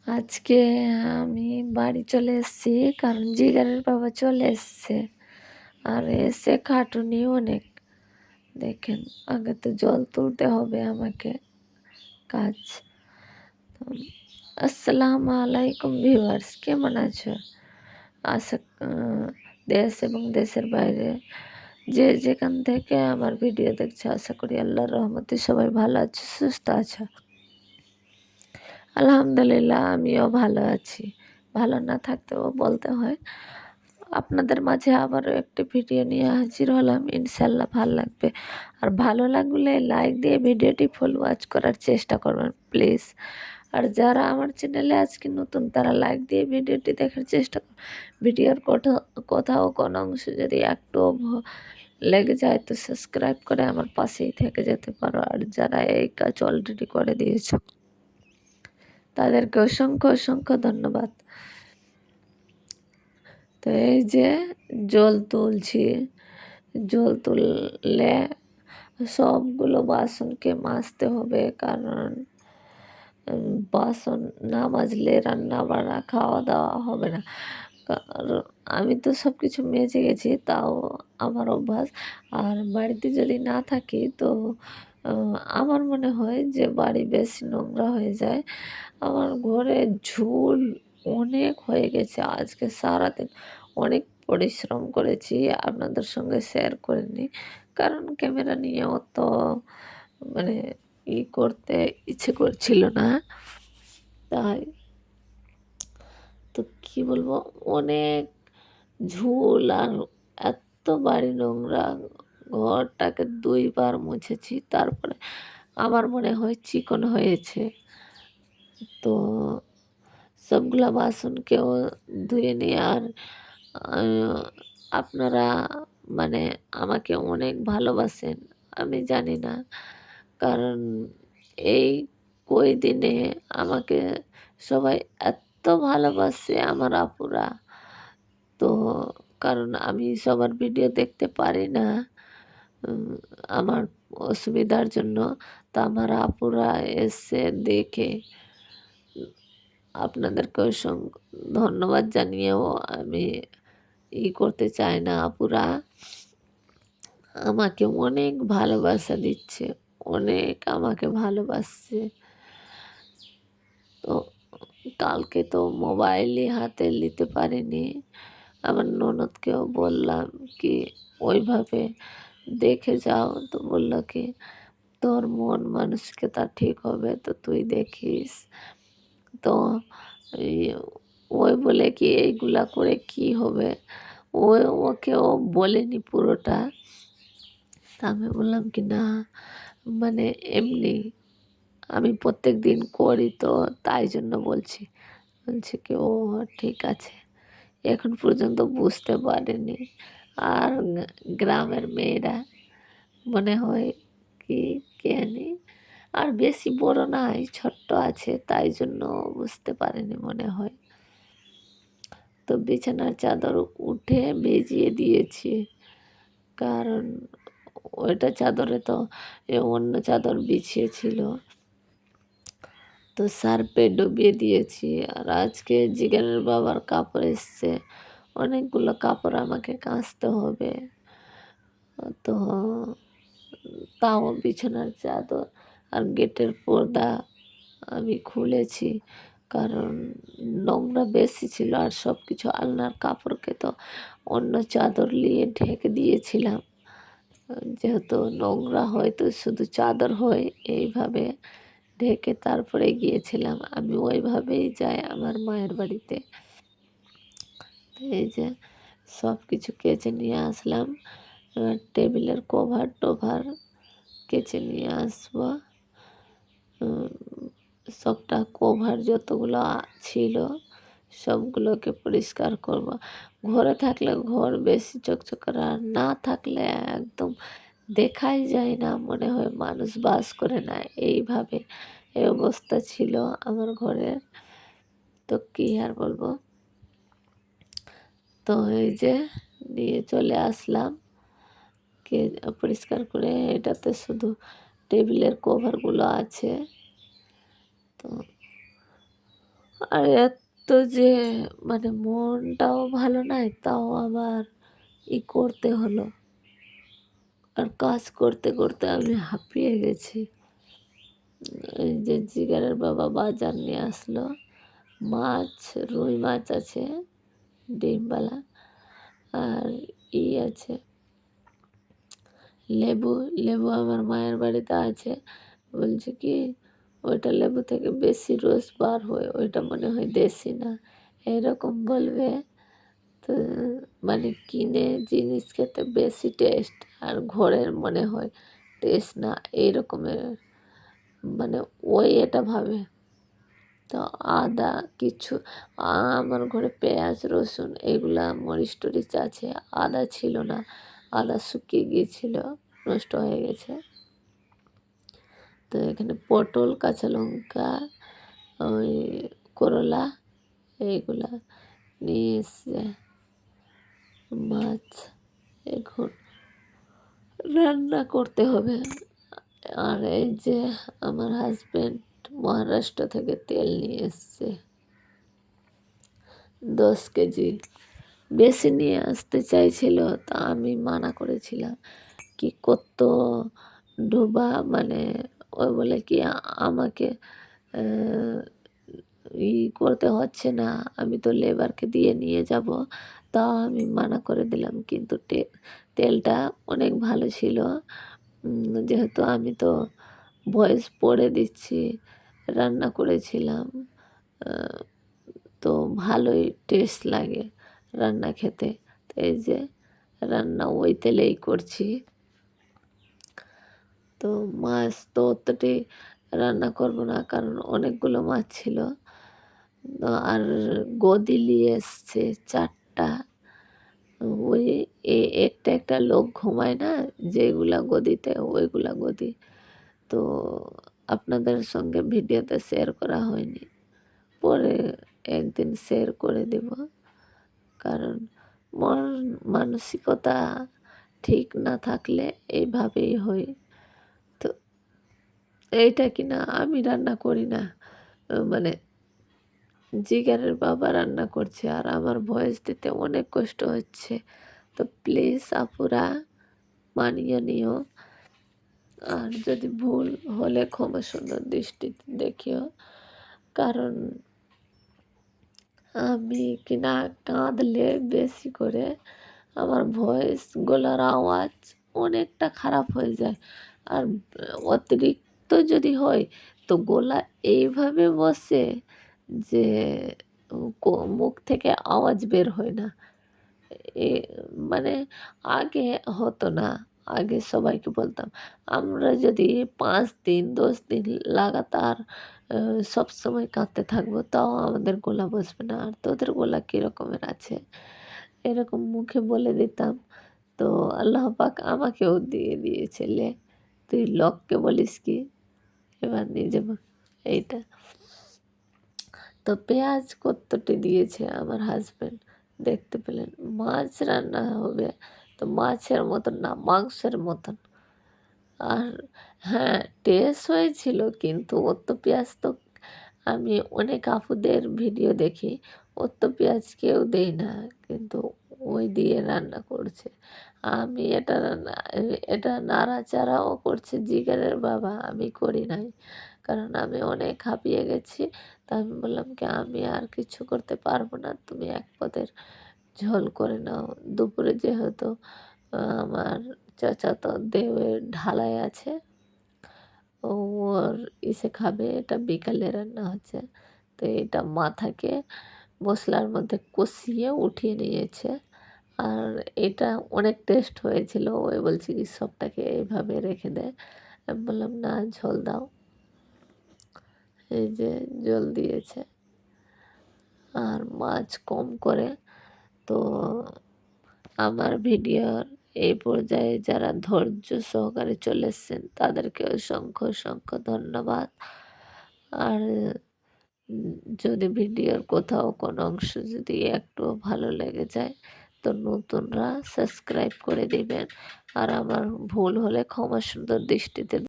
আজকে আমি বাড়ি চলে এসেছি কারণ জিগারের বাবা চলে এসছে। আর এসে খাটুনি অনেক। দেখেন, আগে তো জল তুলতে হবে আমাকে, কাজ। তো আসসালামু আলাইকুম ভিউয়ার্স, কেমন আছো? আশা দেশ এবং দেশের বাইরে যে যেখান থেকে আমার ভিডিও দেখছো, আশা করি আল্লাহর রহমতে সবাই ভালো আছো, সুস্থ আছো। আলহামদুলিল্লাহ, আমিও ভালো আছি। ভালো না থাকতেও বলতে হয়। আপনাদের মাঝে আবারও একটি ভিডিও নিয়ে হাজির হলাম। ইনশাল্লাহ ভালো লাগবে। আর ভালো লাগলে লাইক দিয়ে ভিডিওটি ফুল ওয়াচ করার চেষ্টা করবেন প্লিজ। আর যারা আমার চ্যানেলে আজকে নতুন, তারা লাইক দিয়ে ভিডিওটি দেখার চেষ্টা করুন। ভিডিওর কোথাও কোনো অংশ যদি একটু লেগে যায় তো সাবস্ক্রাইব করে আমার পাশেই থেকে যেতে পারো। আর যারা এই কাজ অলরেডি করে দিয়েছো, তাদেরকে অসংখ্য অসংখ্য ধন্যবাদ। তো এই যে জল তুলছি, জল তুললে সবগুলো বাসনকে মাজতে হবে, কারণ বাসন না মাজলে রান্না বান্না খাওয়া দাওয়া হবে না। কারণ আমি তো সব কিছু মেজে গেছি, তাও আমার অভ্যাস। আর বাড়িতে যদি না থাকি তো আমার মনে হয় যে বাড়ি বেশি নোংরা হয়ে যায়। আমার ঘরে ঝুল অনেক হয়ে গেছে। আজকে সারাদিন অনেক পরিশ্রম করেছি, আপনাদের সঙ্গে শেয়ার করিনি, কারণ ক্যামেরা নিয়ে অত মানে করতে ইচ্ছে করছিল না। তাই তো কি বলবো, অনেক ঝুল আর এত বাড়ি নোংরা। ঘরটাকে 2 বার মুছেছি, তারপরে আমার মনে হয় চিকন হয়েছে। তো সবগুলা বাসনকেও ধুয়ে নিই। আর আপনারা মানে আমাকে অনেক ভালোবাসেন, আমি জানি না, কারণ এই কয়দিনে আমাকে সবাই এত ভালোবাসে আমার আপুরা। তো কারণ আমি সবার ভিডিও দেখতে পারি না, উম, আমার অসুবিধার জন্য। তো আমার আপুরা এসে দেখে আপনাদেরকে অসংখ্য ধন্যবাদ জানিয়েও আমি করতে চাই না। আপুরা আমাকে অনেক ভালোবাসা দিচ্ছে, অনেক আমাকে ভালোবাসছে। তো কালকে তো মোবাইলই হাতে নিতে পারিনি। আমার ননদকেও বললাম কি ওইভাবে দেখে যাও, তো বললো কি তোর মন মানসিকতা ঠিক হবে তো তুই দেখিস। তো এই ওই বলে কি এইগুলা করে কি হবে, ওকেও বলেনি পুরোটা। তা আমি বললাম কি না, মানে এমনি আমি প্রত্যেক দিন করি তো তাই জন্য বলছি। বলছে কি ও ঠিক আছে, এখন পর্যন্ত বুঝতে পারেনি। আর গ্রামের মেয়েরা মনে হয় কি জানি, আর বেশি বড় নাই, ছোট্ট আছে, তাই জন্য বুঝতে পারেনি মনে হয়। তো বিছানার চাদর উঠে ভিজিয়ে দিয়েছি, কারণ ওইটা চাদরে তো অন্য চাদর বিছিয়েছিল, তো সার্ফে ডুবিয়ে দিয়েছি। আর আজকে জিগারের বাবার কাপড় এসছে, অনেকগুলো কাপড় আমাকে কাচতে হবে। তো তাও বিছানার চাদর আর গেটের পর্দা আমি খুলেছি, কারণ নোংরা বেশি ছিল। আর সব কিছু আলনার কাপড়কে তো অন্য চাদর নিয়ে ঢেকে দিয়েছিলাম, যেহেতু নোংরা হয় তো শুধু চাদর হয়, এইভাবে ঢেকে তারপরে গিয়েছিলাম। আমি ওইভাবেই যাই আমার মায়ের বাড়িতে। তো এই যে সব কিছু কেচে নিয়ে আসলাম, এবার টেবিলের কভার টোভার কেচে নিয়ে আসবো। সবটা কভার যতগুলো ছিল সবগুলোকে পরিষ্কার করব। ঘরে থাকলে ঘর বেশি চকচকে, আর না থাকলে একদম দেখাই যায় না, মনে হয় মানুষ বাস করে না। এইভাবে এই অবস্থা ছিল আমার ঘরের। তো কী আর বলবো। তো এই যে নিয়ে চলে আসলাম কে পরিষ্কার করে। এটাতে শুধু টেবিলের কভারগুলো আছে। তো আর এত যে মানে মনটাও ভালো নাই, তাও আবার করতে হলো। আর কাজ করতে করতে আমি হাঁপিয়ে গেছি। এই যে জিগারের বাবা বাজার নিয়ে আসলো, মাছ, রুই মাছ আছে ডিমবালা, আর আছে লেবু। লেবু আমার মায়ের বাড়িতে আছে। বলছে কি ওইটা লেবু থেকে বেশি রস বার হয়, ওইটা মনে হয় দেশি না, এরকম বলবে। তো মানে কিনে জিনিস খেতে বেশি টেস্ট, আর ঘরের মনে হয় টেস্ট না, এইরকমের মানে ওই এটা ভাবে। তো আদা কিছু, আমার ঘরে পেঁয়াজ রসুন এগুলা মরিচ টরিচ আছে, আদা ছিল না, আদা শুকিয়ে গিয়েছিল, নষ্ট হয়ে গেছে। তো এখানে পটল, কাঁচা লঙ্কা, ওই করলা এইগুলা নিয়ে এসছে। মাছ এখন রান্না করতে হবে। আর এই যে আমার হাজব্যান্ড মহারাষ্ট্র থেকে তেল নিয়ে এসছে 10 কেজি। বেশি নিয়ে আসতে চাইছিল, তা আমি মানা করেছিলাম কি কত ডোবা মানে ওই বলে কি আমাকে করতে হচ্ছে না, আমি তো লেবারকে দিয়ে নিয়ে যাব। তাও আমি মানা করে দিলাম, কিন্তু তেলটা অনেক ভালো ছিল। যেহেতু আমি তো ভয়েস পড়ে দিচ্ছি, রান্না করেছিলাম, তো ভালোই টেস্ট লাগে রান্না খেতে। তো এই যে রান্না ওই তেলেই করছি। তো মাছ তো অতটি রান্না করব না, কারণ অনেকগুলো মাছ ছিল। আর গদি নিয়ে এসছে 4টা। ওই একটা একটা লোক ঘুমায় না, যেগুলা গদিতে, ওইগুলা গদি। তো আপনাদের সঙ্গে ভিডিওতে শেয়ার করা হয়নি, পরে একদিন শেয়ার করে দেব। কারণ মন মানসিকতা ঠিক না থাকলে এইভাবেই হয়। তো এইটা কিনা আমি রান্না করি না, মানে জিগারের বাবা রান্না করছে, আর আমার ভয়েস দিতে অনেক কষ্ট হচ্ছে। তো প্লিজ আপুরা মানিয়ে নিও, আর যদি ভুল হলে ক্ষমা সুন্দর দৃষ্টিতে দেখিও। কারণ আমি কিনা কাঁদলে বেশি করে আমার ভয়েস, গলার আওয়াজ অনেকটা খারাপ হয়ে যায়। আর অতিরিক্ত যদি হয় তো গলা এইভাবে বসে যে মুখ থেকে আওয়াজ বের হয় না। এ মানে আগে হতো না, আগে সবাইকে বলতাম আমরা যদি 5 দিন 10 দিন লাগাতার সবসময় কাঁদতে থাকবো, তাও আমাদের গলা বসবে না। আর তোদের গলা কীরকমের আছে এরকম মুখে বলে দিতাম। তো আল্লাহ পাক আমাকেও দিয়ে দিয়েছে, লে তুই লোককে বলিস কি, এবার নিজে এইটা। তো পেঁয়াজ কতটি দিয়েছে আমার হাজব্যান্ড, দেখতে পেলেন। মাছ রান্না হবে তো মাছের মতন না, মাংসের মতন। আর হ্যাঁ, টেস্ট হয়েছিল, কিন্তু অত পেঁয়াজ তো আমি অনেক আপুদের ভিডিও দেখি, অত পেঁয়াজ কেউ দেয় না, কিন্তু ওই দিয়ে রান্না করছে। আমি এটা নাড়াচাড়াও করছে জিগারের বাবা, আমি করি নাই, কারণ আমি অনেক হাঁপিয়ে গেছি। তা আমি বললাম কি আমি আর কিছু করতে পারবো না, তুমি এক পদের ঝোল করে নাও। দুপুরে যেহেতু আমার চাচাতো দেওয়ের ঢালাই আছে, ওর খাবে, এটা বিকালে রান্না হচ্ছে। তো এটা মাথাকে মশলার মধ্যে কষিয়ে উঠিয়ে নিয়েছে। আর এটা অনেক টেস্ট হয়েছিল, ওই বলছে কি সবটাকে এইভাবে রেখে দেয়। আমি বললাম না, ঝোল দাও। এই যে জল দিয়েছে, আর মাছ কম করে। তো আমার ভিডিওর এই পর্যায়ে যারা ধৈর্য সহকারে চলে এসছেন তাদেরকে অসংখ্য অসংখ্য ধন্যবাদ। আর যদি ভিডিওর কোথাও কোনো অংশ যদি একটু ভালো লেগে যায় তো নতুনরা সাবস্ক্রাইব করে দিবেন। আর আমার ভুল হলে ক্ষমা সুন্দর দৃষ্টিতে